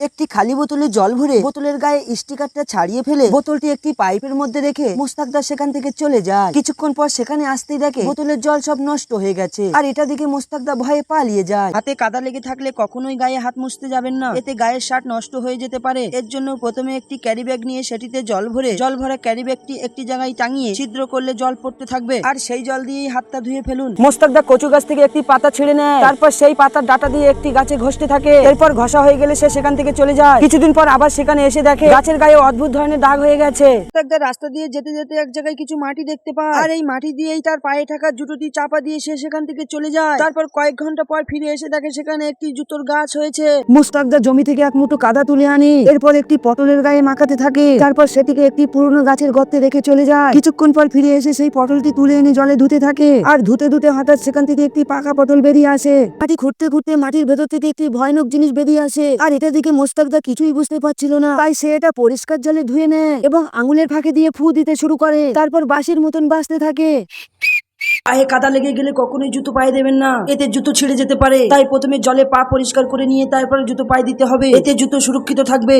একটি খালি বোতলে জল ভরে বোতলের গায়ে স্টিকারটা ছাড়িয়ে ফেলে বোতলটি একটি পাইপের মধ্যে রেখে মোস্তাকদা সেখান থেকে চলে যায়। কিছুক্ষণ পর সেখানে আসতেই দেখে বোতলের জল সব নষ্ট হয়ে গেছে, আর এটা দেখে মোস্তাকদা ভয়ে পালিয়ে যায়। হাতে কাদা লেগে থাকলে কখনোই গায়ে হাত মুছতে যাবেন না, এতে গায়ের শার্ট নষ্ট হয়ে যেতে পারে। এর জন্য প্রথমে একটি ক্যারি ব্যাগ নিয়ে সেটিতে জল ভরা ক্যারি ব্যাগটি একটি জায়গায় টাঙিয়ে ছিদ্র করলে জল পড়তে থাকবে, আর সেই জল দিয়েই হাতটা ধুয়ে ফেলুন। মোস্তাকদা কচু গাছ থেকে একটি পাতা ছিঁড়ে নেয়, তারপর সেই পাতার ডাটা দিয়ে একটি গাছে ঘষতে থাকে। এরপর ঘষা হয়ে গেলে সে সেখান থেকে চলে যায়। কিছুদিন পর আবার সেখানে এসে দেখে গাছের গায়ে অদ্ভুত ধরনের দাগ হয়ে গেছে। মোস্তাকদা রাস্তা দিয়ে যেতে যেতে এক জায়গায় কিছু মাটি দেখতে পায়, আর এই মাটি দিয়েই তার পায়ে থাকা জুতোটি চাপা দিয়ে সে সেখান থেকে চলে যায়। তারপর কয়েক ঘন্টা পর ফিরে এসে দেখে সেখানে একটি জুতোর গাছ হয়েছে। মোস্তাকদা জমি থেকে এক মুঠো কাদা তুলে আনে, এরপর একটি পটলের গায়ে মাখাতে থাকে, তারপর সেটিকে একটি পুরনো গাছের গর্তে রেখে চলে যায়। কিছুক্ষণ পর ফিরে এসে সেই পটলটি তুলে এনে জলে ধুতে থাকে, আর ধুতে ধুতে হঠাৎ সেখান থেকে একটি পাকা পটল বেরিয়ে আসে। মাটি খুঁড়তে খুঁড়তে মাটির ভেতর থেকে একটি ভয়ানক জিনিস বেরিয়ে আসে, আর এটা দেখে মোস্তাকদা কিছুই বুঝতে পারছিল না। তাই সে এটা পরিষ্কার জলে ধুয়ে নেয় এবং আঙুলের ফাঁকে দিয়ে ফু দিতে শুরু করে, তারপর বাঁশির মতন বাজতে থাকে। পায়ে কাদা লেগে গেলে কখনোই জুতো পায়ে দেবেন না, এতে জুতো ছিঁড়ে যেতে পারে। তাই প্রথমে জলে পা পরিষ্কার করে নিয়ে তারপরে জুতো পায়ে দিতে হবে, এতে জুতো সুরক্ষিত থাকবে।